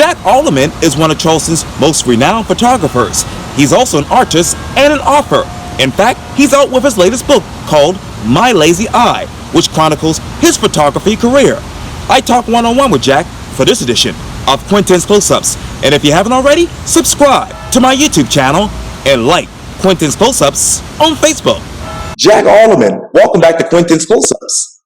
Jack Alleman is one of Charleston's most renowned photographers. He's also an artist and an author. In fact, he's out with his latest book called My Lazy Eye, which chronicles his photography career. I talk one-on-one with Jack for this edition of Quentin's Close-Ups. And if you haven't already, subscribe to my YouTube channel and like Quentin's Close-Ups on Facebook. Jack Alleman, welcome back to Quentin's Close-Ups.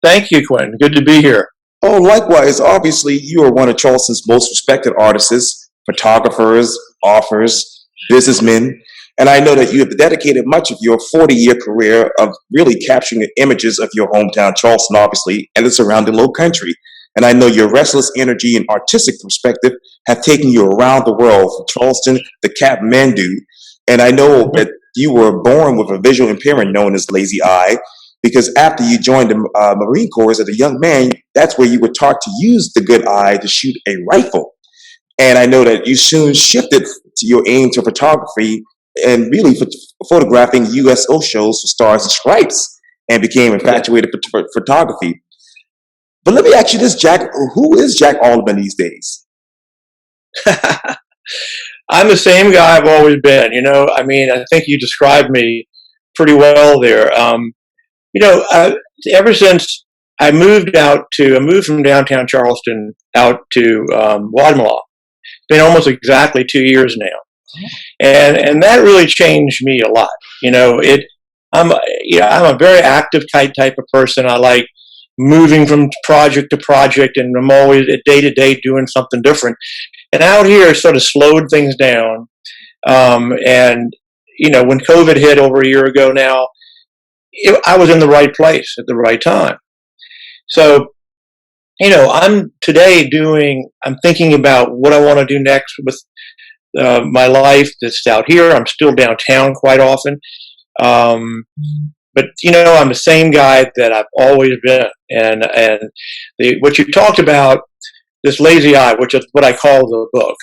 Thank you, Quentin. Good to be here. Oh, likewise. Obviously, you are one of Charleston's most respected artists, photographers, authors, businessmen. And I know that you have dedicated much of your 40-year career of really capturing the images of your hometown, Charleston, obviously, and the surrounding low country. And I know your restless energy and artistic perspective have taken you around the world, from Charleston to Kathmandu. And I know that you were born with a visual impairment known as lazy eye, because after you joined the Marine Corps as a young man, that's where you were taught to use the good eye to shoot a rifle. And I know that you soon shifted to your aim to photography and really photographing USO shows for Stars and Stripes, and became infatuated with photography. But let me ask you this, Jack, who is Jack Alleman these days? I'm the same guy I've always been. I mean, I think you described me pretty well there. Ever since I moved from downtown Charleston out to Guatemala, it's been almost exactly 2 years now. And that really changed me a lot. I'm a very active type of person. I like moving from project to project, and I'm always day to day doing something different. And out here sort of slowed things down. When COVID hit over a year ago now, I was in the right place at the right time. So, I'm thinking about what I want to do next with my life that's out here. I'm still downtown quite often. But I'm the same guy that I've always been. And what you talked about, this lazy eye, which is what I call the book,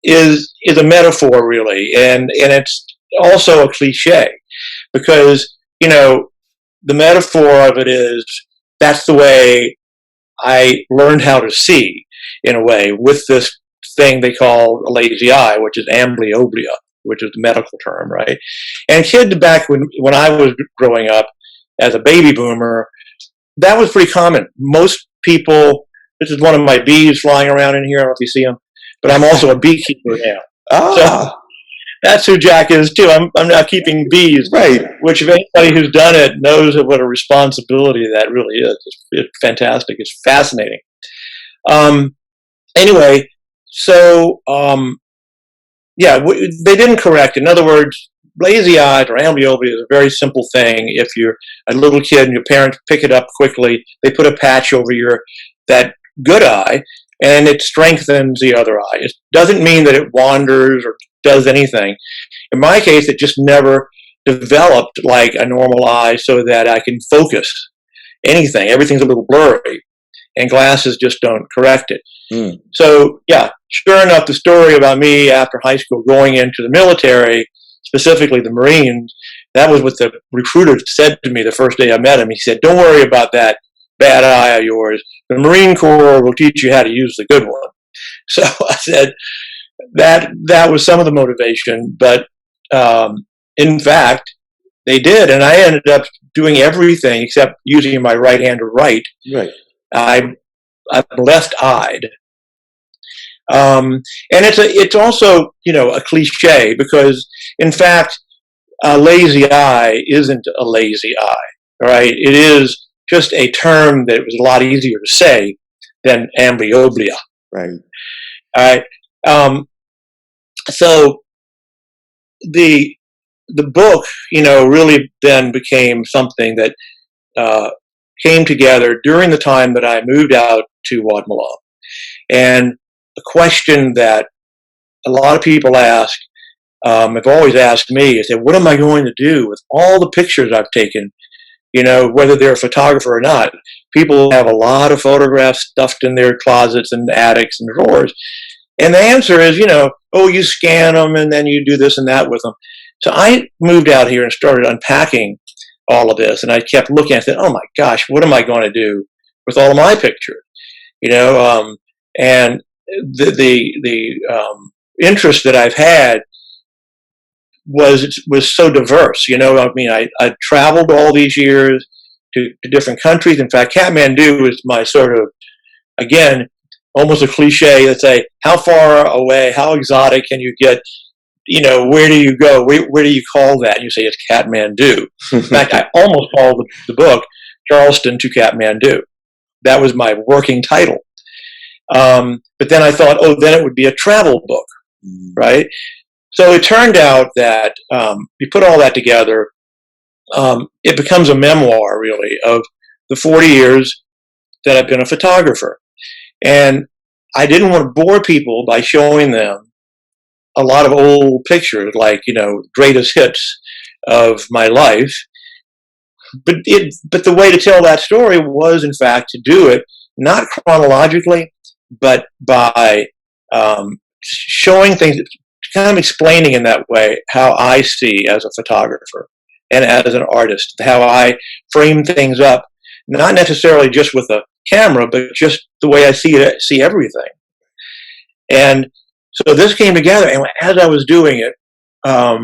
is a metaphor really. And it's also a cliche, because, the metaphor of it is that's the way I learned how to see, in a way, with this thing they call a lazy eye, which is amblyopia, which is the medical term, right? And kids back when I was growing up as a baby boomer, that was pretty common. Most people, this is one of my bees flying around in here, I don't know if you see them, but I'm also a beekeeper now. So that's who Jack is too. I'm now keeping bees, right? Which, if anybody who's done it knows what a responsibility that really is. It's fantastic. It's fascinating. Anyway, so they didn't correct. In other words, lazy eye or amblyopia is a very simple thing. If you're a little kid and your parents pick it up quickly, they put a patch over that good eye, and it strengthens the other eye. It doesn't mean that it wanders or does anything. In my case, it just never developed like a normal eye so that I can focus anything. Everything's a little blurry, and glasses just don't correct it. So, sure enough, the story about me after high school going into the military, specifically the Marines, that was what the recruiter said to me the first day I met him. He said, "Don't worry about that bad eye of yours. The Marine Corps will teach you how to use the good one." So I said that was some of the motivation, but in fact, they did, and I ended up doing everything except using my right hand to write. Right. I'm left-eyed. And it's also, a cliche, because in fact, a lazy eye isn't a lazy eye, right? It is just a term that was a lot easier to say than amblyopia. Right. All right. So the book, really then became something that came together during the time that I moved out to Guatemala. And a question that a lot of people ask, have always asked me, is that what am I going to do with all the pictures I've taken, whether they're a photographer or not? People have a lot of photographs stuffed in their closets and attics and drawers. And the answer is, you scan them and then you do this and that with them. So I moved out here and started unpacking all of this. And I kept looking, I said, oh my gosh, what am I going to do with all of my pictures? And the interest that I've had was so diverse. You know, I mean, I traveled all these years to different countries. In fact, Kathmandu is my sort of, again, almost a cliche that say, how far away, how exotic can you get? You know, where do you go? Where do you call that? And you say it's Kathmandu. In fact, I almost called the book Charleston to Kathmandu. That was my working title. But then I thought, oh, then it would be a travel book, right? So it turned out that you put all that together, it becomes a memoir, really, of the 40 years that I've been a photographer. And I didn't want to bore people by showing them a lot of old pictures, like, you know, greatest hits of my life. But the way to tell that story was, in fact, to do it not chronologically, but by showing things, kind of explaining in that way how I see as a photographer and as an artist, how I frame things up, not necessarily just with a camera, but just the way I see everything. And so this came together, and as I was doing it, I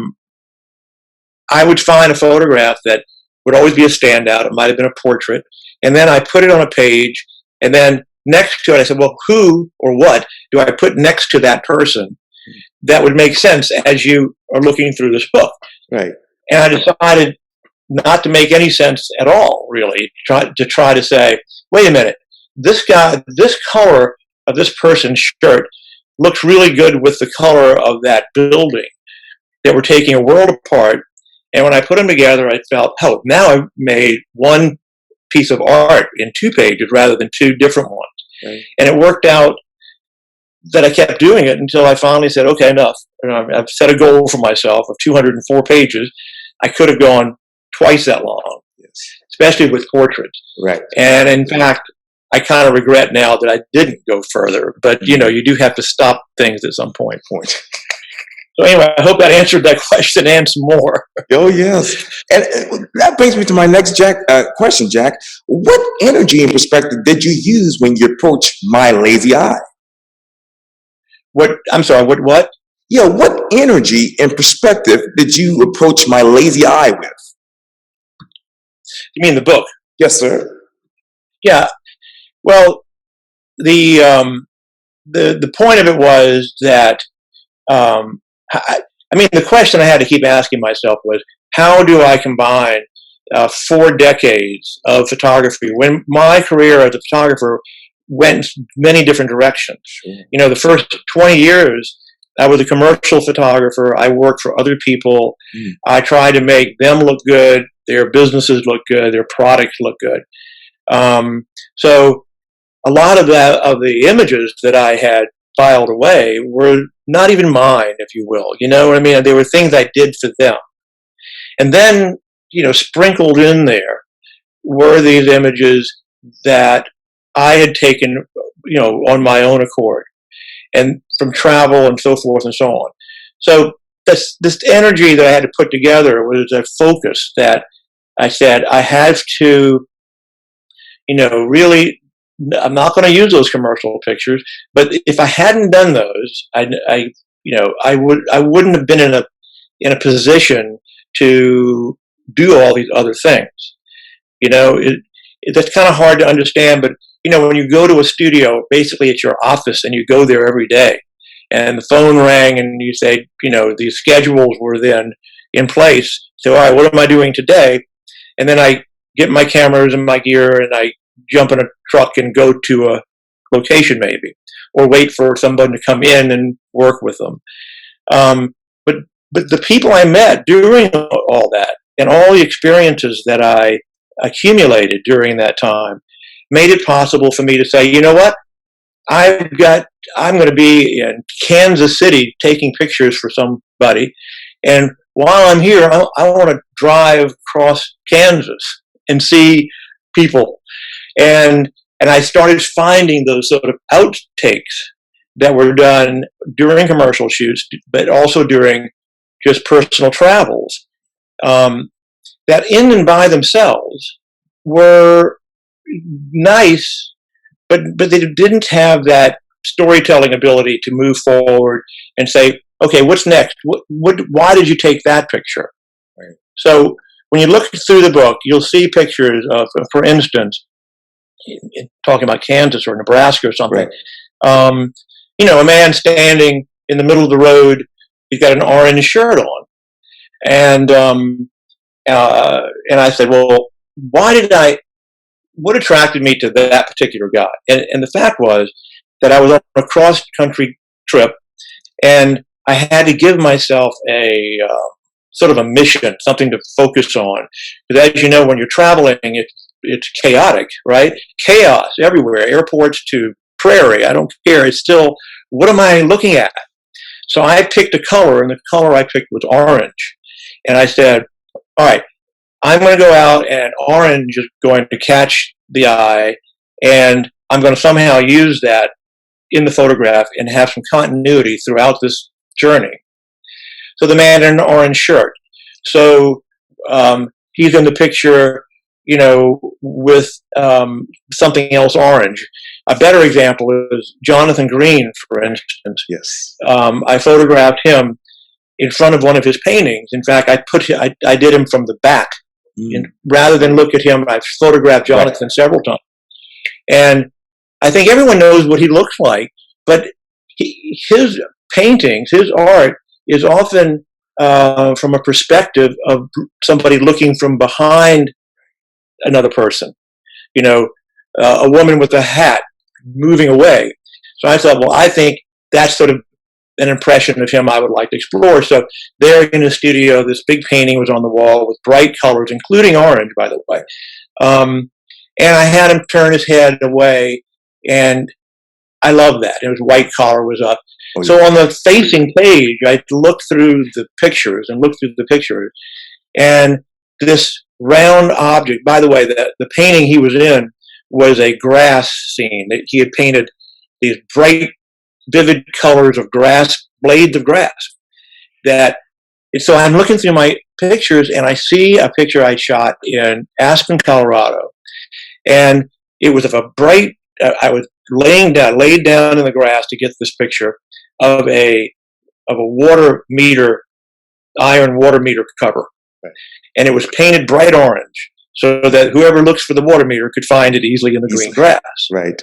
would find a photograph that would always be a standout. It might have been a portrait. And then I put it on a page, and then next to it, I said, well, who or what do I put next to that person that would make sense as you are looking through this book? Right. And I decided not to make any sense at all, really, to try to say, wait a minute, this color of this person's shirt looks really good with the color of that building that we're taking a world apart. And when I put them together, I felt, oh, now I've made one piece of art in 2 pages rather than 2 different ones. Right. And it worked out that I kept doing it until I finally said, okay, enough. I've set a goal for myself of 204 pages. I could have gone twice that long, yes, especially with portraits. Right. And in fact, I kind of regret now that I didn't go further. But, you know, you do have to stop things at some point. So anyway, I hope that answered that question and some more. Oh, yes. And that brings me to my next question, Jack. What energy and perspective did you use when you approached My Lazy Eye? I'm sorry, what? Yeah, what energy and perspective did you approach My Lazy Eye with? You mean the book? Yes, sir. Yeah. Well, the point of it was that, I mean, the question I had to keep asking myself was, how do I combine 4 decades of photography when my career as a photographer went many different directions? Sure. You know, the first 20 years, I was a commercial photographer. I worked for other people. I tried to make them look good, their businesses look good, their products look good. So a lot of the images that I had filed away were not even mine, if you will. You know what I mean? They were things I did for them. And then, you know, sprinkled in there were these images that I had taken, you know, on my own accord, and from travel and so forth and so on. So this energy that I had to put together was a focus that I said I have to, you know, really, I'm not going to use those commercial pictures, but if I hadn't done those, I wouldn't have been in a position to do all these other things. You know, that's kind of hard to understand, but you know, when you go to a studio, basically it's your office, and you go there every day, and the phone rang, and you say, you know, these schedules were then in place. So, all right, what am I doing today? And then I get my cameras and my gear, and I jump in a truck and go to a location maybe, or wait for someone to come in and work with them. But the people I met during all that, and all the experiences that I accumulated during that time, made it possible for me to say, you know what, I'm going to be in Kansas City taking pictures for somebody, and while I'm here, I want to drive across Kansas and see people. And I started finding those sort of outtakes that were done during commercial shoots, but also during just personal travels, that in and by themselves were nice, but they didn't have that storytelling ability to move forward and say, okay, what's next? Why did you take that picture? Right. So when you look through the book, you'll see pictures of, for instance, talking about Kansas or Nebraska or something. Right. A man standing in the middle of the road. He's got an orange shirt on, and I said, well, what attracted me to that particular guy? And the fact was that I was on a cross-country trip, and I had to give myself a sort of a mission, something to focus on. Because as you know, when you're traveling, it's chaotic, right? Chaos everywhere, airports to prairie, I don't care. It's still, what am I looking at? So I picked a color, and the color I picked was orange. And I said, all right, I'm going to go out, and orange is going to catch the eye, and I'm going to somehow use that in the photograph and have some continuity throughout this journey. So the man in an orange shirt. So he's in the picture, with something else orange. A better example is Jonathan Green, for instance. Yes. I photographed him in front of one of his paintings. In fact, I did him from the back. And rather than look at him, I photographed Jonathan several times. And I think everyone knows what he looks like, but his paintings, his art, is often from a perspective of somebody looking from behind another person. A woman with a hat moving away. So I thought, well, I think that's sort of an impression of him I would like to explore. So there in the studio, this big painting was on the wall with bright colors, including orange, by the way. And I had him turn his head away, and I love that. His white collar was up. Oh, yeah. So on the facing page, I looked through the pictures, and this round object, by the way, the painting he was in was a grass scene. He had painted these bright, vivid colors of grass, blades of grass. So I'm looking through my pictures, and I see a picture I shot in Aspen, Colorado, and it was of a bright. I was laid down in the grass to get this picture of a water meter, iron water meter cover, and it was painted bright orange, so that whoever looks for the water meter could find it easily in the green grass. Right.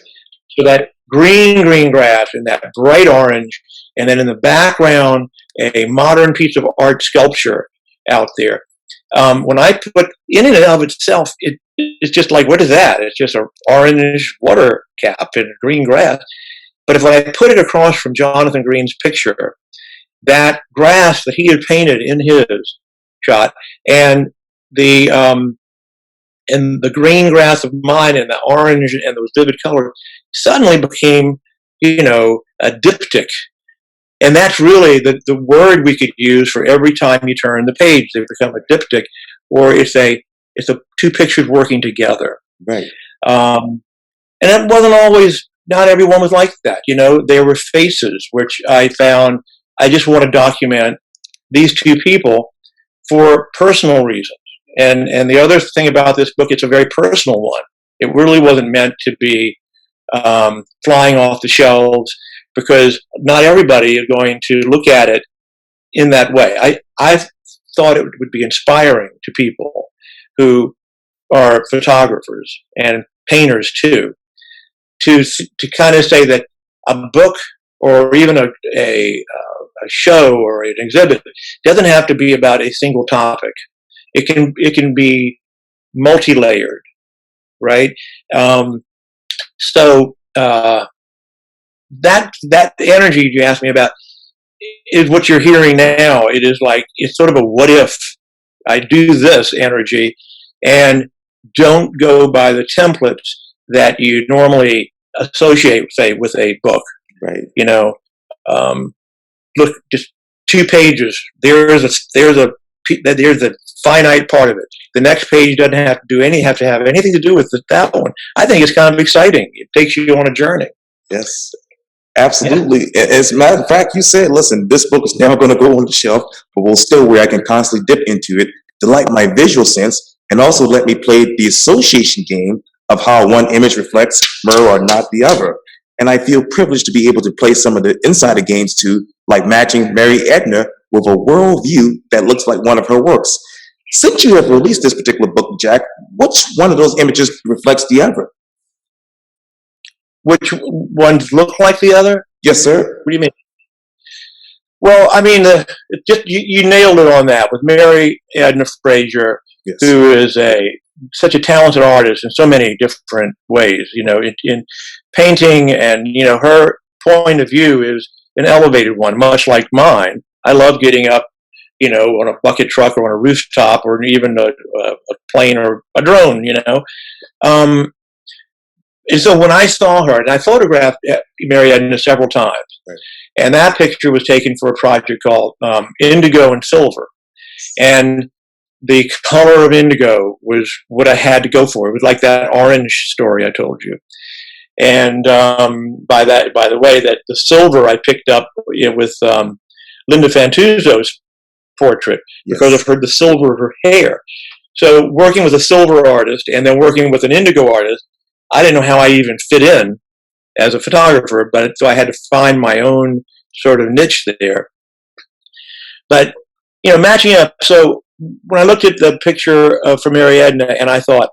So that green grass and that bright orange, and then in the background, a modern piece of art sculpture out there. When I put in and of itself, it's just like, what is that? It's just an orange water cap and green grass. But if I put it across from Jonathan Green's picture, that grass that he had painted in his shot, and the green grass of mine, and the orange and those vivid colors suddenly became, a diptych. And that's really the word we could use for every time you turn the page. They become a diptych, or it's two pictures working together. Right. And it wasn't always, not everyone was like that. There were faces, which I found, I just want to document these two people for personal reasons. And the other thing about this book, it's a very personal one. It really wasn't meant to be flying off the shelves, because not everybody is going to look at it in that way. I thought it would be inspiring to people who are photographers and painters too, to kind of say that a book or even a show or an exhibit doesn't have to be about a single topic. It can be multi-layered, right? So that energy you asked me about is what you're hearing now. It is like, it's sort of a what if I do this energy, and don't go by the templates that you normally associate, say, with a book. Right. Look, just 2 pages. There's a finite part of it. The next page doesn't have to have anything to do with that one. I think it's kind of exciting. It takes you on a journey. Yes, absolutely. Yeah. As a matter of fact, you said, listen, this book is never going to go on the shelf, but will still where I can constantly dip into it, delight my visual sense, and also let me play the association game of how one image reflects more or not the other. and I feel privileged to be able to play some of the insider games too, like matching Mary Edna with a worldview that looks like one of her works. Since you have released this particular book, Jack, which one of those images reflects the other? Which ones look like the other? Yes, sir. What do you mean? Well, I mean, you nailed it on that with Mary Edna Fraser, Yes. who is such a talented artist in so many different ways. You know, in painting, and her point of view is an elevated one, much like mine. I love getting up, on a bucket truck or on a rooftop or even a plane or a drone. And so when I saw her, and I photographed Mary Edna several times, right. And that picture was taken for a project called Indigo and Silver. And the color of indigo was what I had to go for. It was like that orange story I told you. And by the way, that the silver I picked up with Linda Fantuzzo's portrait, yes. because of the silver of her hair. So working with a silver artist and then working with an indigo artist, I didn't know how I even fit in as a photographer, but so I had to find my own sort of niche there. But matching up. So when I looked at the picture for Mary Edna, and I thought,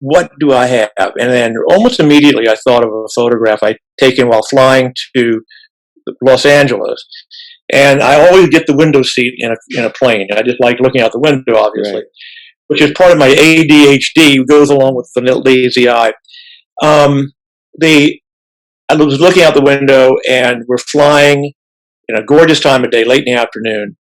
what do I have? And then almost immediately I thought of a photograph I'd taken while flying to Los Angeles. And I always get the window seat in a plane. I just like looking out the window, obviously, right. Which is part of my ADHD, goes along with the lazy eye. I was looking out the window, and we're flying in a gorgeous time of day, late in the afternoon,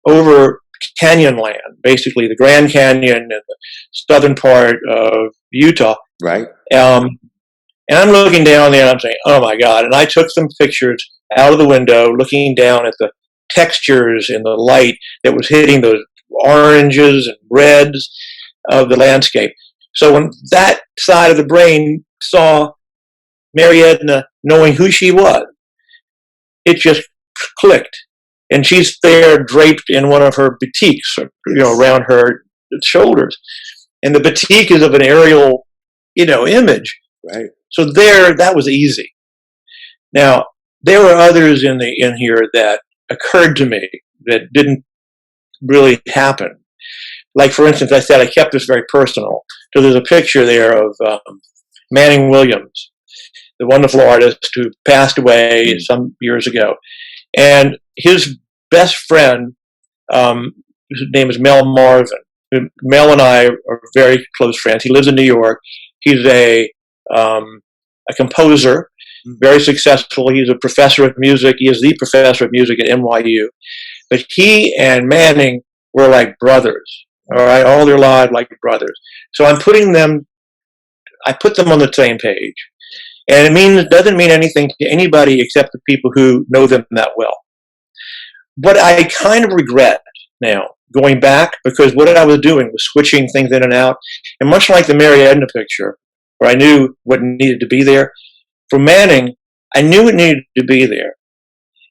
over canyon land, basically the Grand Canyon and the southern part of Utah. Right. And I'm looking down there, and I'm saying, "Oh my God!" And I took some pictures out of the window, looking down at the textures and the light that was hitting those oranges and reds of the landscape. So when that side of the brain saw Mary Edna knowing who she was, it just clicked. And she's there draped in one of her batiks, around her shoulders. And the batik is of an aerial, image. Right. So that was easy. Now, there were others in here that occurred to me that didn't really happen. Like, for instance, I said I kept this very personal. So there's a picture there of Manning Williams, the wonderful artist who passed away some years ago. And his best friend, his name is Mel Marvin. Mel and I are very close friends. He lives in New York. He's a composer, very successful. He's a professor of music. He is the professor of music at NYU. But he and Manning were like brothers, all right, all their lives like brothers. So I put them on the same page. And it doesn't mean anything to anybody except the people who know them that well. What I kind of regret now, going back, because what I was doing was switching things in and out, and much like the Mary Edna picture, where I knew what needed to be there, for Manning, I knew it needed to be there.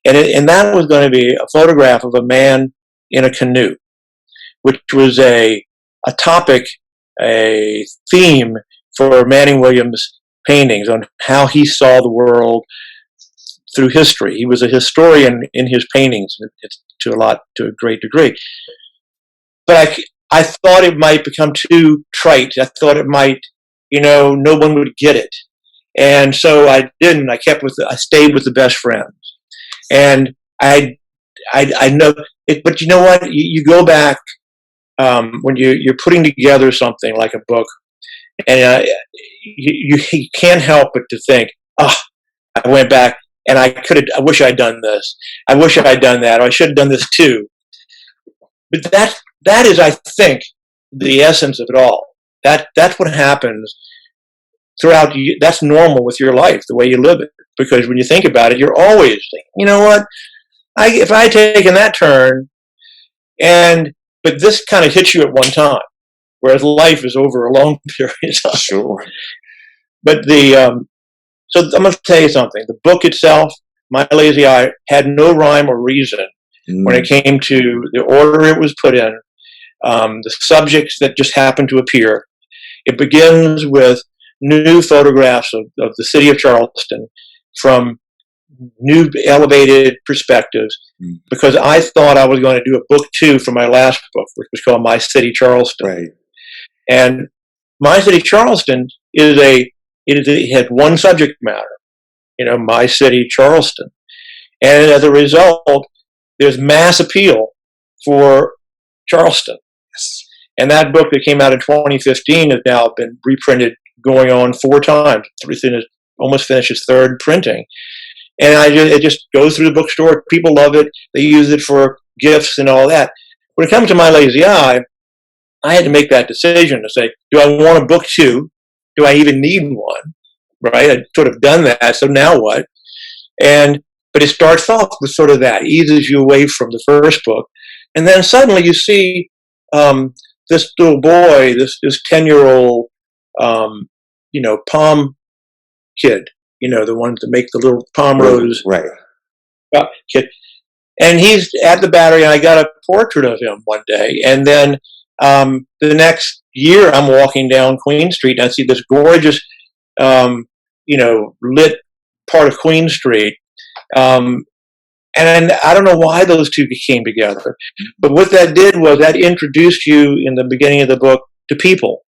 And that was going to be a photograph of a man in a canoe, which was a topic, a theme for Manning Williams' paintings on how he saw the world through history. He was a historian in his paintings to a great degree. But I thought it might become too trite. I thought it might, no one would get it. And so I didn't. I stayed with the best friends. And I know it, but you know what? You go back when you're putting together something like a book, and you can't help but to think, I went back and I wish I'd done this. I wish I'd done that. Or I should have done this too. But that is, I think, the essence of it all. That's what happens throughout. That's normal with your life, the way you live it. Because when you think about it, you're always thinking, you know what? If I had taken that turn, but this kind of hits you at one time, whereas life is over a long period of time. Sure. But so I'm going to tell you something. The book itself, My Lazy Eye, had no rhyme or reason when it came to the order it was put in, the subjects that just happened to appear. It begins with new photographs of the city of Charleston from new elevated perspectives, because I thought I was going to do a book 2 for my last book, which was called My City Charleston. Right. And My City Charleston it had one subject matter, My City Charleston. And as a result, there's mass appeal for Charleston. Yes. And that book that came out in 2015 has now been reprinted, going on 4 times. Almost finished its 3rd printing. And it just goes through the bookstore. People love it. They use it for gifts and all that. When it comes to My Lazy Eye, I had to make that decision to say, do I want a book 2? Do I even need one? Right? I'd sort of done that. So now what? But it starts off with sort of that, eases you away from the first book. And then suddenly you see this little boy, this 10-year-old, palm kid, the ones that make the little palm rose. Right. Kid. And he's at the Battery, and I got a portrait of him one day. And then the next year, I'm walking down Queen Street, and I see this gorgeous, lit part of Queen Street. And I don't know why those two came together, but what that did was that introduced you in the beginning of the book to people.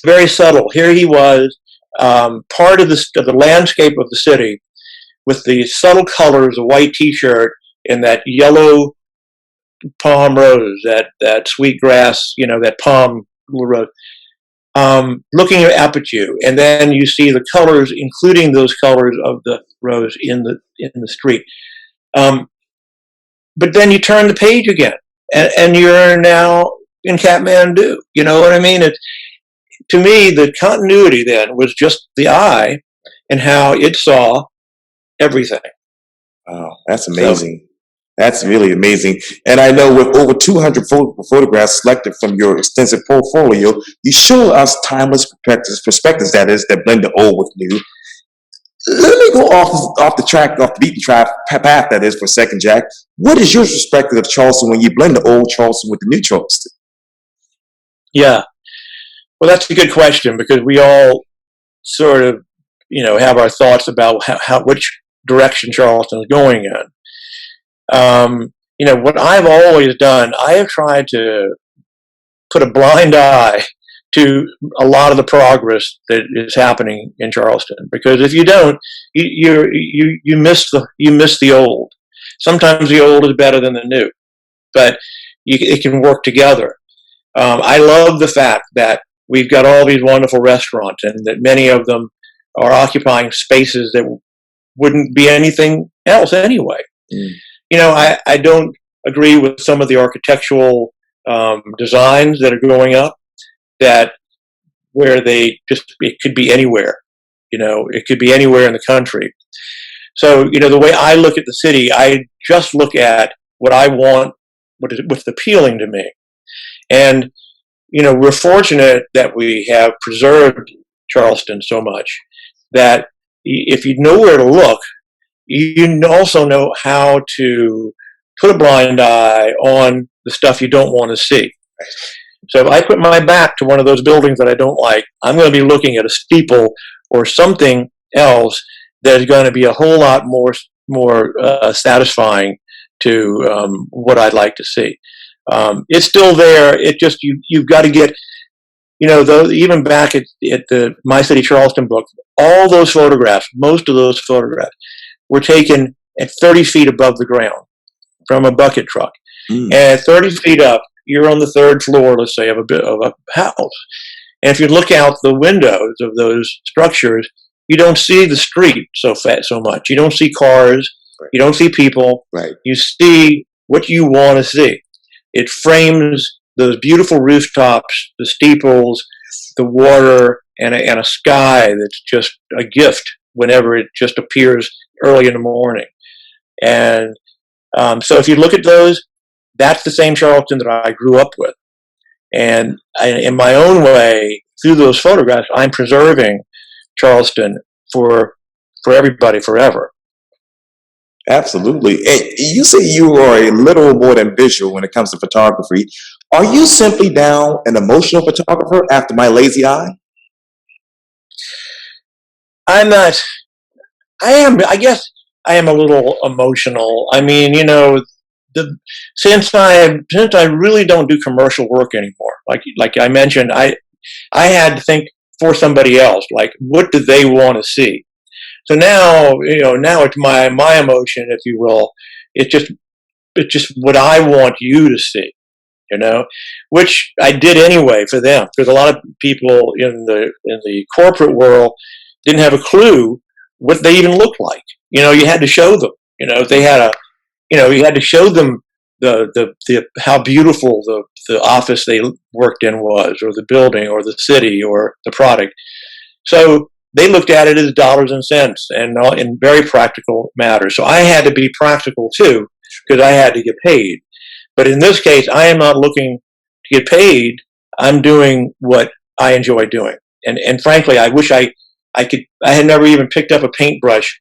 Very subtle. Here he was, part of the landscape of the city, with the subtle colors, a white T-shirt and that yellow palm rose, that sweet grass, that palm rose, looking up at you, and then you see the colors, including those colors of the rose in the street. But then you turn the page again, and you're now in Kathmandu. You know what I mean? To me, the continuity then was just the eye and how it saw everything. Wow, that's amazing. That's really amazing. And I know with over 200 photographs selected from your extensive portfolio, you show us timeless perspectives that blend the old with new. Let me go off the beaten track path, that is, for a second, Jack. What is your perspective of Charleston when you blend the old Charleston with the new Charleston? Yeah. Well, that's a good question, because we all sort of, have our thoughts about which direction Charleston is going in. What I've always done, I have tried to put a blind eye to a lot of the progress that is happening in Charleston, because if you don't, you miss the old. Sometimes the old is better than the new, but it can work together. I love the fact that we've got all these wonderful restaurants, and that many of them are occupying spaces that wouldn't be anything else anyway. I don't agree with some of the architectural designs that are going up, where it could be anywhere. It could be anywhere in the country. So, the way I look at the city, I just look at what I want, what's appealing to me. And, we're fortunate that we have preserved Charleston so much that if you know where to look, you also know how to put a blind eye on the stuff you don't want to see. So if I put my back to one of those buildings that I don't like, I'm going to be looking at a steeple or something else that is going to be a whole lot more satisfying to what I'd like to see. It's still there. It just you've got to get, even back at the My City Charleston book, all those photographs, most of those photographs, were taken at 30 feet above the ground from a bucket truck. And at 30 feet up, you're on the 3rd floor, let's say, of a house. And if you look out the windows of those structures, you don't see the street so much. You don't see cars. Right. You don't see people. Right. You see what you want to see. It frames those beautiful rooftops, the steeples, the water, and a sky that's just a gift whenever it just appears early in the morning. And so if you look at those, that's the same Charleston that I grew up with. And in my own way, through those photographs, I'm preserving Charleston for everybody forever. Absolutely. And you say you are a little more than visual when it comes to photography. Are you simply now an emotional photographer after My Lazy Eye? I'm not. I am. I guess I am a little emotional. I mean, the since I really don't do commercial work anymore. Like I mentioned, I had to think for somebody else. Like, what do they want to see? So now, now it's my emotion, if you will. It's just what I want you to see. Which I did anyway for them, because a lot of people in the corporate world didn't have a clue what they even looked like. You had to show them. They had you had to show them the how beautiful the office they worked in was, or the building, or the city, or the product. So they looked at it as dollars and cents, and in very practical matters. So I had to be practical too, because I had to get paid. But in this case, I am not looking to get paid. I'm doing what I enjoy doing, and frankly, I wish I could. I had never even picked up a paintbrush,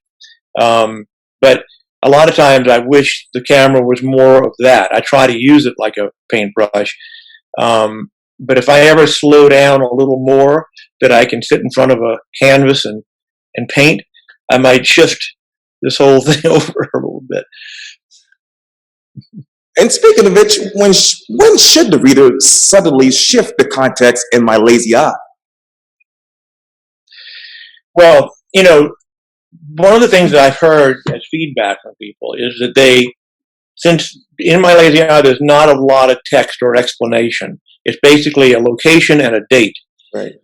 but a lot of times I wish the camera was more of that. I try to use it like a paintbrush, but if I ever slow down a little more, that I can sit in front of a canvas and paint, I might shift this whole thing over a little bit. And speaking of which, when should the reader suddenly shift the context in my lazy eye? Well, one of the things that I've heard as feedback from people is that since in my lazy eye there's not a lot of text or explanation, it's basically a location and a date. Right.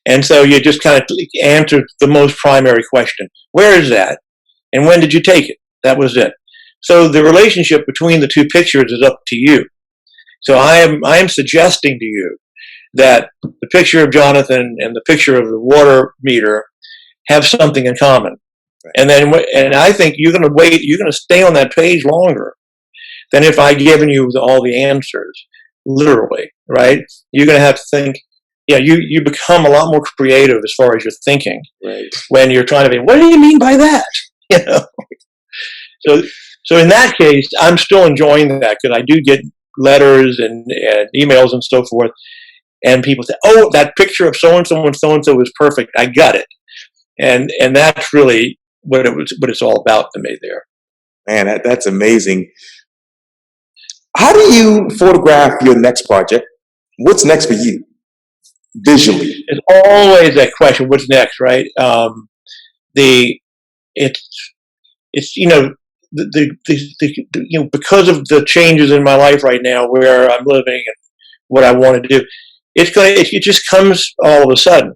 And so you just kind of answer the most primary question: where is that, and when did you take it? That was it. So the relationship between the two pictures is up to you. So I am suggesting to you that the picture of Jonathan and the picture of the water meter have something in common. Right. And I think you're going to stay on that page longer than if I given you all the answers, literally, right? You're going to have to think, you become a lot more creative as far as your thinking. Right. When you're trying to be, what do you mean by that? So in that case, I'm still enjoying that, because I do get letters and emails and so forth, and people say, "Oh, that picture of so and so and so and so is perfect. I got it," and that's really what it's all about to me there. Man, that's amazing. How do you photograph your next project? What's next for you visually? It's always that question: what's next, right? It's because of the changes in my life right now, where I'm living and what I want to do, it just comes all of a sudden.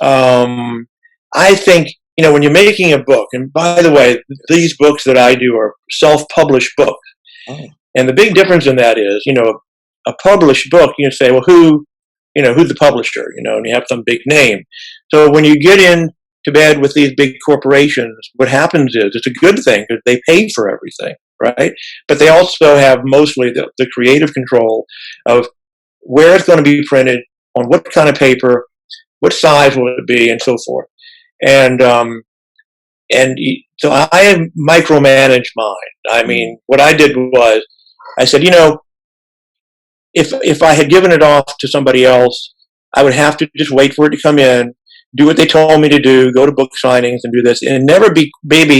I think, when you're making a book, and by the way, these books that I do are self-published books. Oh. And the big difference in that is, a published book, you say, well, who's the publisher, and you have some big name. So when you get in to bed with these big corporations, what happens is it's a good thing, because they pay for everything, right? But they also have mostly the creative control of where it's going to be printed, on what kind of paper, what size will it be, and so forth. And so I micromanage mine. I mean, what I did was I said, if I had given it off to somebody else, I would have to just wait for it to come in, do what they told me to do, go to book signings and do this, and never be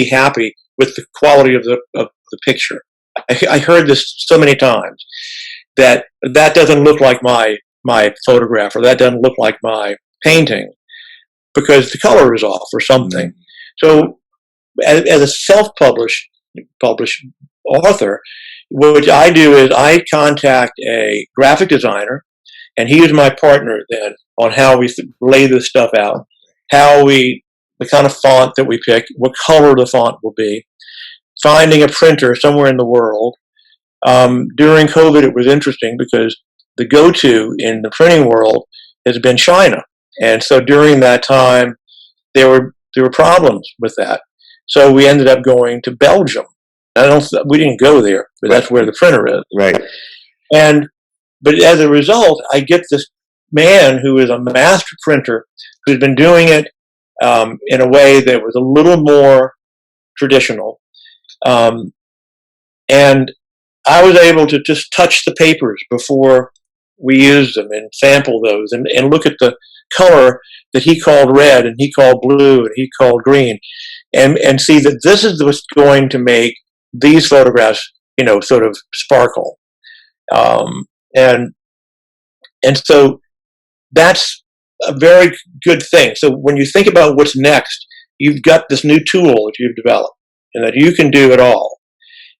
happy with the quality of the picture. I heard this so many times, that doesn't look like my photograph, or that doesn't look like my painting, because the color is off or something. So as a self-published author, what I do is I contact a graphic designer, and he is my partner then on how we lay this stuff out, the kind of font that we pick, what color the font will be, finding a printer somewhere in the world. During COVID, it was interesting, because the go-to in the printing world has been China. And so during that time, there were problems with that. So we ended up going to Belgium. We didn't go there, but that's where the printer is. Right. But as a result, I get this man who is a master printer, who's been doing it in a way that was a little more traditional. And I was able to just touch the papers before we used them and sample those, and look at the color that he called red and he called blue and he called green, and see that this is what's going to make these photographs, sort of sparkle. And so that's a very good thing. So when you think about what's next, you've got this new tool that you've developed and that you can do it all.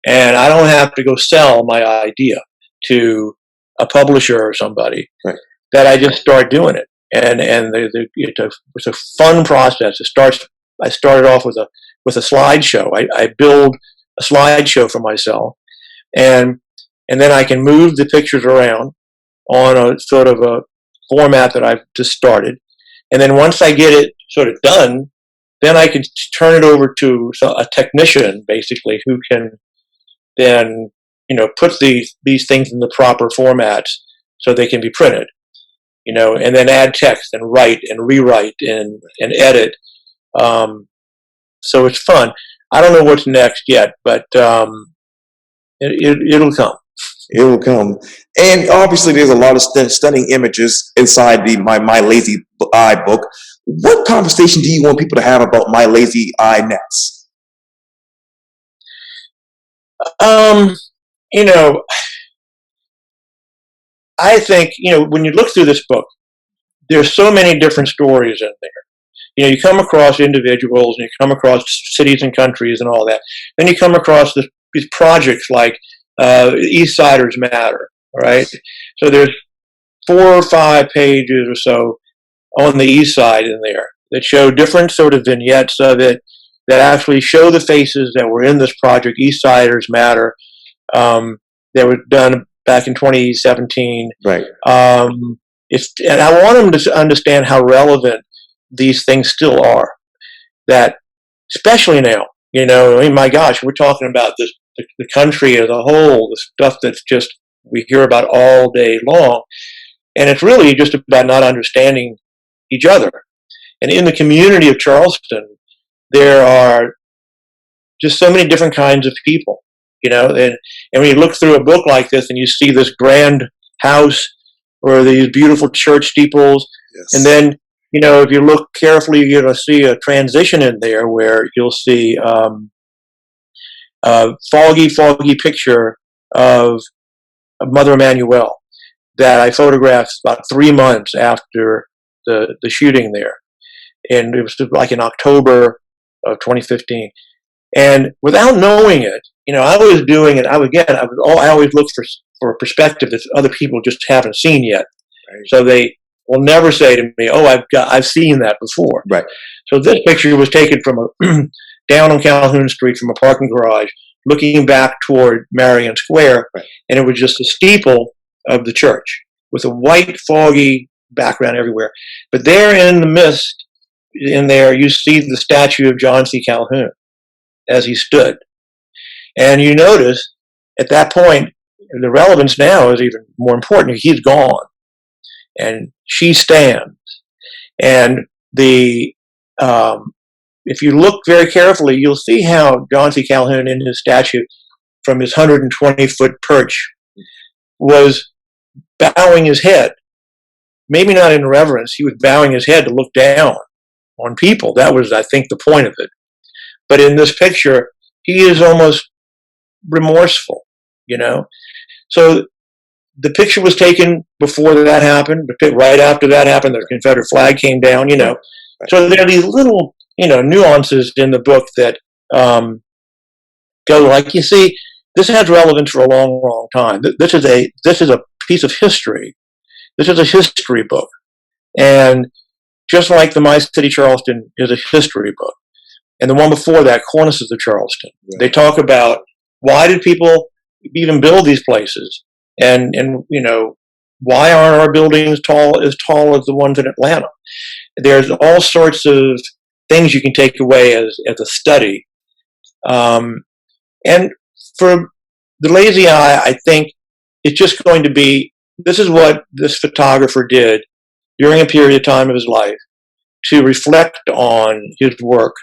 And I don't have to go sell my idea to a publisher or somebody. Right. That I just start doing it. And it's a fun process. I started off with a slideshow. I build a slideshow for myself, and then I can move the pictures around on a sort of a format that I've just started. And then once I get it sort of done, then I can turn it over to a technician, basically, who can then, put these things in the proper formats so they can be printed, and then add text and write and rewrite and edit. So it's fun. I don't know what's next yet, but it'll come. It will come. And obviously, there's a lot of stunning images inside My Lazy Eye book. What conversation do you want people to have about My Lazy Eye next? I think, when you look through this book, there's so many different stories in there. You come across individuals and you come across cities and countries and all that. Then you come across these projects like East Siders Matter, right? So there's 4 or 5 pages or so on the East Side in there that show different sort of vignettes of it that actually show the faces that were in this project, East Siders Matter, that was done back in 2017. Right. And I want them to understand how relevant these things still are. That, especially now, my gosh, we're talking about this, the country as a whole, the stuff that's just we hear about all day long, and it's really just about not understanding each other. And in the community of Charleston, there are just so many different kinds of people, and when you look through a book like this and you see this grand house or these beautiful church steeples, Yes. and then, if you look carefully, you're going to see a transition in there where you'll see a foggy picture of Mother Emanuel that I photographed about 3 months after the shooting there. And it was like in October of 2015. And without knowing it, I was doing it. I always look for a perspective that other people just haven't seen yet. Right. So they will never say to me, "Oh, I've seen that before." Right. So this picture was taken from down on Calhoun Street from a parking garage, looking back toward Marion Square, Right. and it was just the steeple of the church with a white, foggy background everywhere. But there in the mist, in there, you see the statue of John C. Calhoun as he stood. And you notice at that point, the relevance now is even more important. He's gone, and she stands. And if you look very carefully, you'll see how John C. Calhoun in his statue from his 120-foot perch was bowing his head. Maybe not in reverence, he was bowing his head to look down on people. That was, I think, the point of it. But in this picture, he is almost remorseful, So the picture was taken before that happened. Right after that happened, the Confederate flag came down, Right. So there are these little, nuances in the book that go like, you see, this has relevance for a long, long time. This is a piece of history. This is a history book. And just like the My City Charleston is a history book. And the one before that, Cornices of Charleston. Right. They talk about why did people even build these places? And why aren't our buildings as tall as the ones in Atlanta? There's all sorts of things you can take away as a study. And for the lazy eye, I think it's just going to be, this is what this photographer did during a period of time of his life to reflect on his work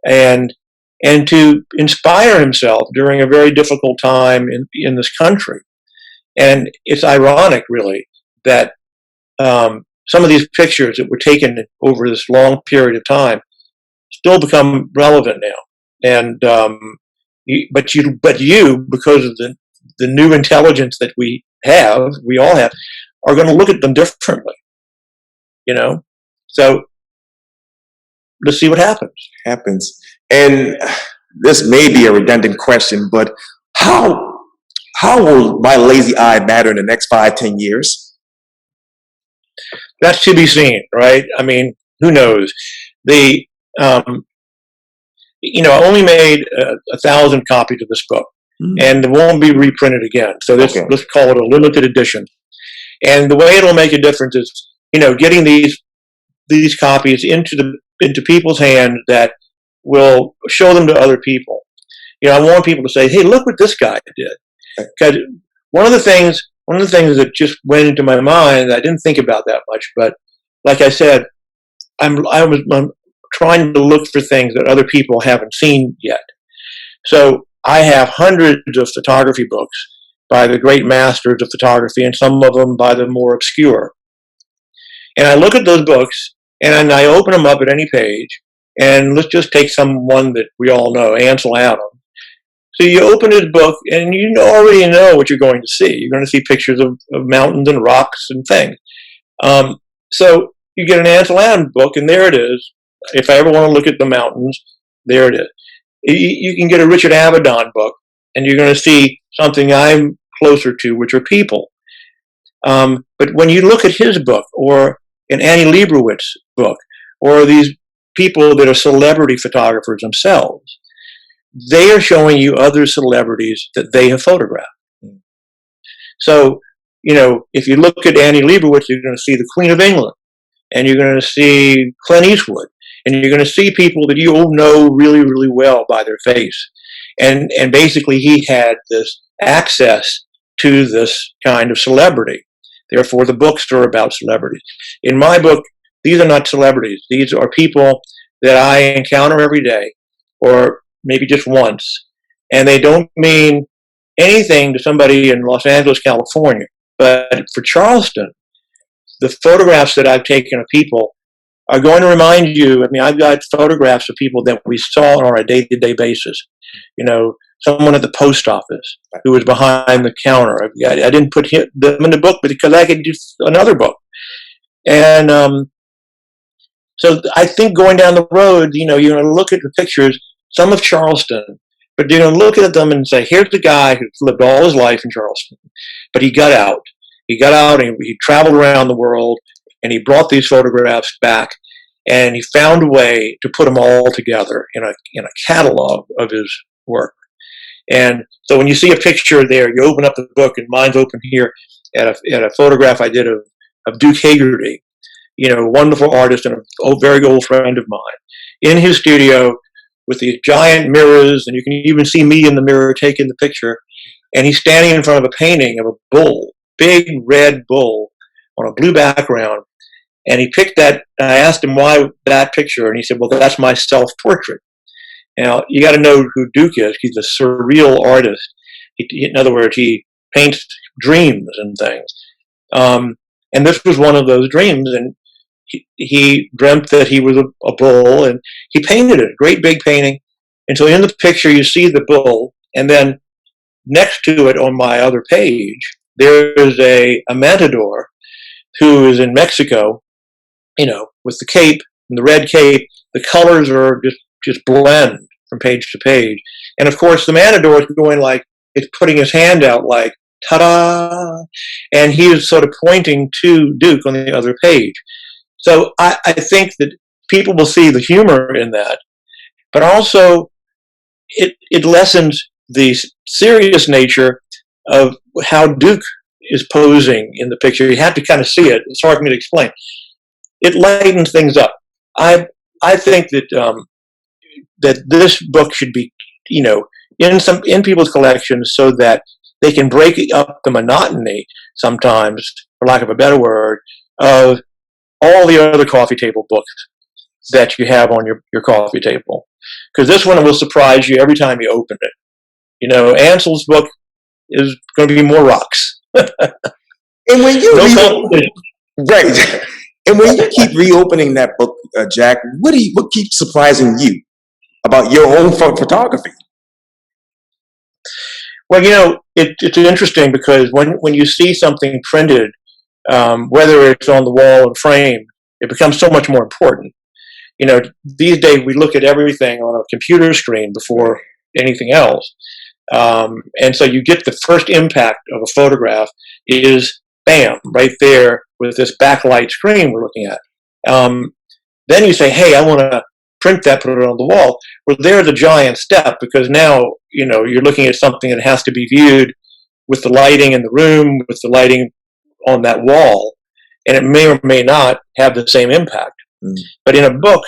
and to inspire himself during a very difficult time in this country. And it's ironic, really, that some of these pictures that were taken over this long period of time still become relevant now. And but you, because of the new intelligence that we all have, are going to look at them differently. So let's see what happens. And this may be a redundant question, but how will my lazy eye matter in the next 5-10 years? That's to be seen, right? I mean, who knows? I only made 1,000 copies of this book, and it won't be reprinted again. So let's call it a limited edition. And the way it'll make a difference is, getting these copies into people's hands that will show them to other people. I want people to say, "Hey, look what this guy did." Because one of the things that just went into my mind, I didn't think about that much, but like I said, I'm trying to look for things that other people haven't seen yet. So I have hundreds of photography books by the great masters of photography, and some of them by the more obscure. And I look at those books, and I open them up at any page, and let's just take someone that we all know, Ansel Adams. So you open his book, and you already know what you're going to see. You're going to see pictures of mountains and rocks and things. So you get an Ansel Adams book, and there it is. If I ever want to look at the mountains, there it is. You can get a Richard Avedon book, and you're going to see something I'm closer to, which are people. But when you look at his book, or an Annie Leibovitz book, or these people that are celebrity photographers themselves, they are showing you other celebrities that they have photographed. So, if you look at Annie Leibovitz, you're going to see the Queen of England, and you're going to see Clint Eastwood, and you're going to see people that you all know really, really well by their face. And basically he had this access to this kind of celebrity. Therefore, the books are about celebrities. In my book, these are not celebrities. These are people that I encounter every day, or maybe just once. And they don't mean anything to somebody in Los Angeles, California. But for Charleston, the photographs that I've taken of people are going to remind you. I mean, I've got photographs of people that we saw on a day-to-day basis. Someone at the post office who was behind the counter. I didn't put them in the book because I could do another book. And so I think going down the road, you're going to look at the pictures, some of Charleston, but you're going to look at them and say, here's the guy who lived all his life in Charleston, but he got out. He got out and he traveled around the world, and he brought these photographs back, and he found a way to put them all together in a catalog of his work. And so when you see a picture there, you open up the book, and mine's open here at a photograph I did of Duke Hagerty, wonderful artist and a very old friend of mine, in his studio with these giant mirrors, and you can even see me in the mirror taking the picture. And he's standing in front of a painting of a bull, big red bull on a blue background. And he picked that. I asked him why that picture, and he said, well, that's my self-portrait. Now, you got to know who Duke is. He's a surreal artist. In other words, he paints dreams and things. And this was one of those dreams, and he dreamt that he was a bull, and he painted it, a great big painting. And so in the picture, you see the bull, and then next to it on my other page, there is a matador who is in Mexico, with the cape, and the red cape. The colors are just blend from page to page. And of course, the matador is going like, it's putting his hand out like, ta-da! And he is sort of pointing to Duke on the other page. So I think that people will see the humor in that, but also it lessens the serious nature of how Duke is posing in the picture. You have to kind of see it. It's hard for me to explain. It lightens things up. I think that that this book should be, in people's collections, so that they can break up the monotony sometimes, for lack of a better word, of all the other coffee table books that you have on your coffee table. Because this one will surprise you every time you open it. Ansel's book is going to be more rocks. And when you right. And when you keep reopening that book, Jack, what keeps surprising you about your own photography? Well, it's interesting because when you see something printed, whether it's on the wall or frame, it becomes so much more important. These days we look at everything on a computer screen before anything else. And so you get the first impact of a photograph is bam, right there with this backlight screen we're looking at. Then you say, hey, I want to print that, put it on the wall. Well, there's a giant step because now, you're looking at something that has to be viewed with the lighting in the room, with the lighting on that wall, and it may or may not have the same impact. But in a book,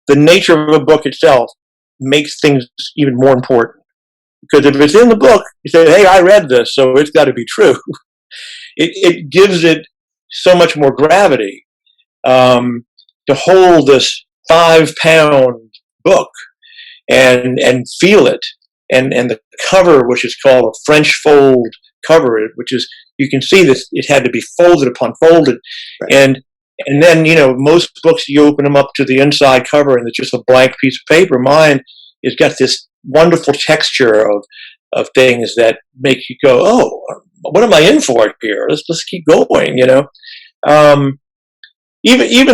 the nature of a book itself makes things even more important. Because if it's in the book, you say, hey, I read this, so it's got to be true. It gives it so much more gravity to hold this 5-pound book and feel it. And the cover, which is called a French fold cover, which is, you can see this, it had to be folded upon folded. Right. And then, most books, you open them up to the inside cover and it's just a blank piece of paper. Mine has got this wonderful texture of things that make you go, oh, what am I in for here? Let's keep going, Even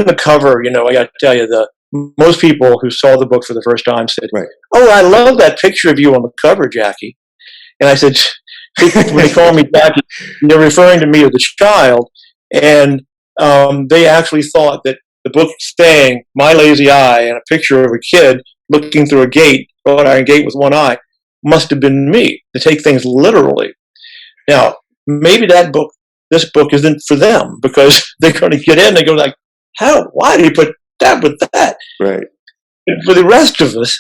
the cover, I got to tell you, most people who saw the book for the first time said, right, oh, I love that picture of you on the cover, Jackie. And I said, when they call me Jackie, they're referring to me as a child. And they actually thought that the book saying My Lazy Eye and a picture of a kid looking through a wrought iron gate with one eye must have been me, to take things literally. Now, maybe this book isn't for them because they're going to get in, they go like, why did you put that with that? Right. And for the rest of us,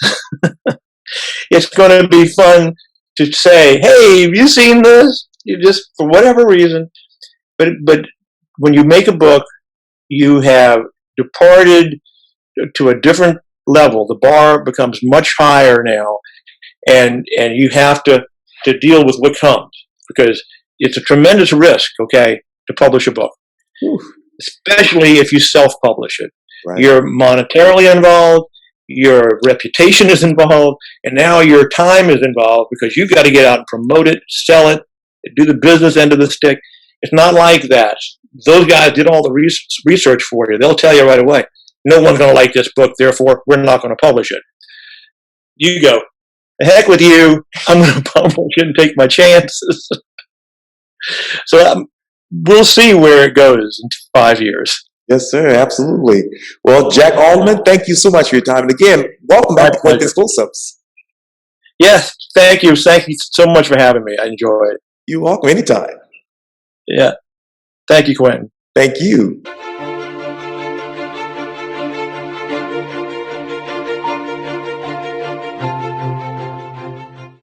it's going to be fun to say, hey, have you seen this? You just, for whatever reason. But when you make a book, you have departed to a different level. The bar becomes much higher now, and you have to deal with what comes, because it's a tremendous risk, okay, to publish a book. Oof. Especially if you self-publish it. Right. You're monetarily involved, your reputation is involved, and now your time is involved because you've got to get out and promote it, sell it, do the business end of the stick. It's not like that. Those guys did all the research for you. They'll tell you right away, no one's going to like this book, therefore we're not going to publish it. You go, the heck with you, I'm going to publish it and take my chances. So we'll see where it goes in 5 years. Yes, sir, absolutely. Well, Jack Alderman, thank you so much for your time. And again, welcome back to Quentin's Close-Ups. Yes, thank you. Thank you so much for having me. I enjoy it. You're welcome anytime. Yeah. Thank you, Quentin. Thank you.